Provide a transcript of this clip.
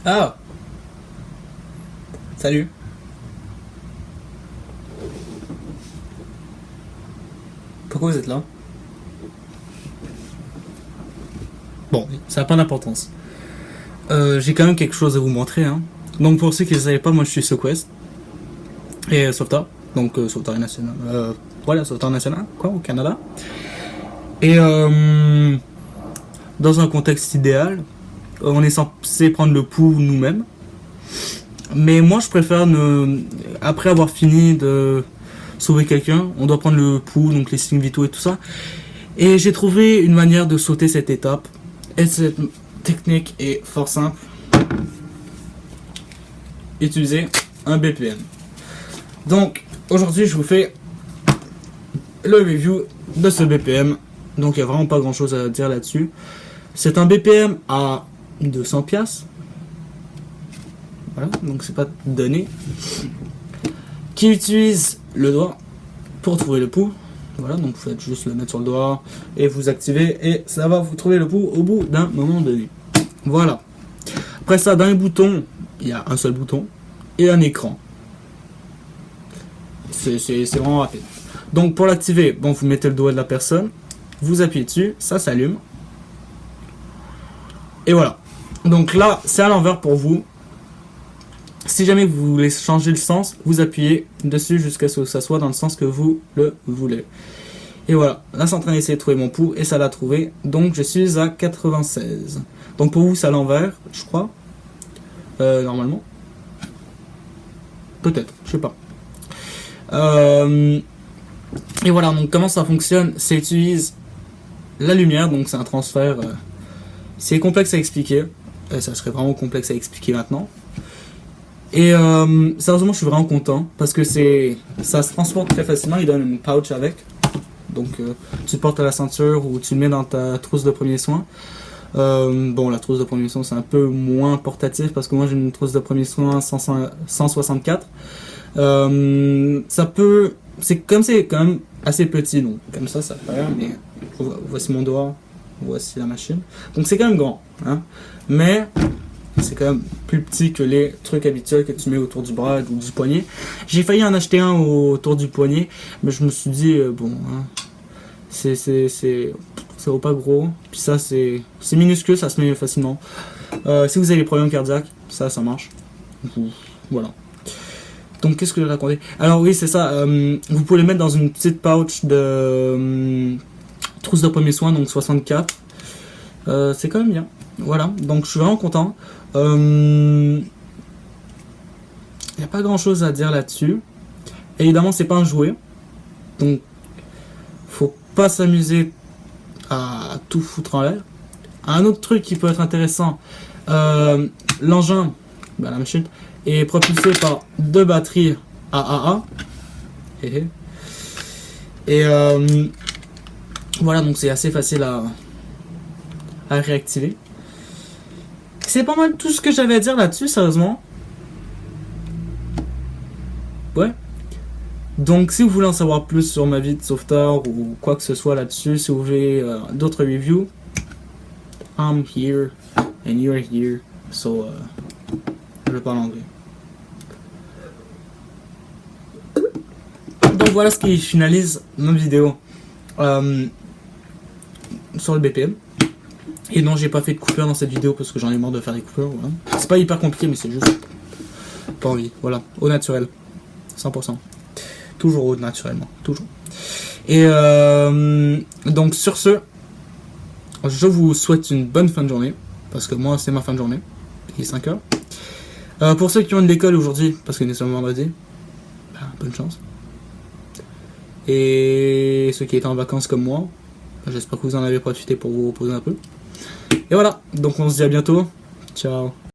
Ah, salut. Pourquoi vous êtes là? Bon, ça n'a pas d'importance. J'ai quand même quelque chose à vous montrer. Hein. Donc pour ceux qui ne savaient pas, moi je suis SoQuest et sauveteur. Donc sauveteur national. Voilà, sauveteur national, quoi, au Canada. Et dans un contexte idéal, on est censé prendre le pouls nous-mêmes. Mais moi je préfère après avoir fini de sauver quelqu'un, on doit prendre le pouls, donc les signes vitaux et tout ça. Et j'ai trouvé une manière de sauter cette étape. Et cette technique est fort simple. Utilisez un BPM. Donc aujourd'hui je vous fais le review de ce BPM. Donc il n'y a vraiment pas grand chose à dire là-dessus. C'est un BPM à 200 piastres. Voilà, donc c'est pas donné. Qui utilise le doigt pour trouver le pouls. Voilà, donc vous faites juste le mettre sur le doigt et vous activez et ça va vous trouver le pouls au bout d'un moment donné. Voilà. Après ça, dans les boutons, il y a un seul bouton et un écran. C'est vraiment rapide. Donc pour l'activer, bon, vous mettez le doigt de la personne, vous appuyez dessus, ça s'allume. Et voilà. Donc là, c'est à l'envers pour vous. Si jamais vous voulez changer le sens, vous appuyez dessus jusqu'à ce que ça soit dans le sens que vous le voulez. Et voilà, là c'est en train d'essayer de trouver mon pouls et ça l'a trouvé. Donc je suis à 96. Donc pour vous c'est à l'envers, je crois. Normalement. Peut-être, je sais pas. Et voilà, donc comment ça fonctionne? Ça utilise la lumière, donc c'est un transfert. C'est complexe à expliquer. Ça serait vraiment complexe à expliquer maintenant. Et sérieusement, je suis vraiment content parce que ça se transporte très facilement. Il donne une pouch avec, donc tu le portes à la ceinture ou tu le mets dans ta trousse de premiers soins. Bon, la trousse de premiers soins c'est un peu moins portatif parce que moi j'ai une trousse de premiers soins 164. C'est quand même assez petit, donc comme ça paraît. Mais voici mon doigt, voici la machine. Donc c'est quand même grand, hein. Mais c'est quand même plus petit que les trucs habituels que tu mets autour du bras ou du poignet. J'ai failli en acheter un autour du poignet, mais je me suis dit, bon, hein, ça vaut pas gros. Puis ça, c'est minuscule, ça se met facilement. Si vous avez des problèmes cardiaques, ça marche. Voilà. Donc, qu'est-ce que je racontais? Alors oui, c'est ça. Vous pouvez le mettre dans une petite pouch de trousse de premiers soins, donc 64. C'est quand même bien. Voilà, donc je suis vraiment content. Il n'y a pas grand chose à dire là-dessus. Évidemment, c'est pas un jouet. Donc, faut pas s'amuser à tout foutre en l'air. Un autre truc qui peut être intéressant, l'engin, la machine, est propulsé par deux batteries AAA. Et voilà, donc c'est assez facile à réactiver. C'est pas mal tout ce que j'avais à dire là-dessus, sérieusement. Ouais. Donc si vous voulez en savoir plus sur ma vie de sauveteur ou quoi que ce soit là-dessus, si vous voulez d'autres reviews, I'm here and you're here. So, je parle anglais. Donc voilà ce qui finalise ma vidéo sur le BPM. Et non, j'ai pas fait de coupure dans cette vidéo parce que j'en ai marre de faire des coupures. Voilà. C'est pas hyper compliqué, mais c'est juste pas envie. Voilà, au naturel, 100%. Toujours au naturellement, toujours. Et donc sur ce, je vous souhaite une bonne fin de journée parce que moi c'est ma fin de journée. Il est 5h. Pour ceux qui ont de l'école aujourd'hui, parce que nous sommes vendredi, bonne chance. Et ceux qui étaient en vacances comme moi, j'espère que vous en avez profité pour vous reposer un peu. Et voilà, donc on se dit à bientôt. Ciao.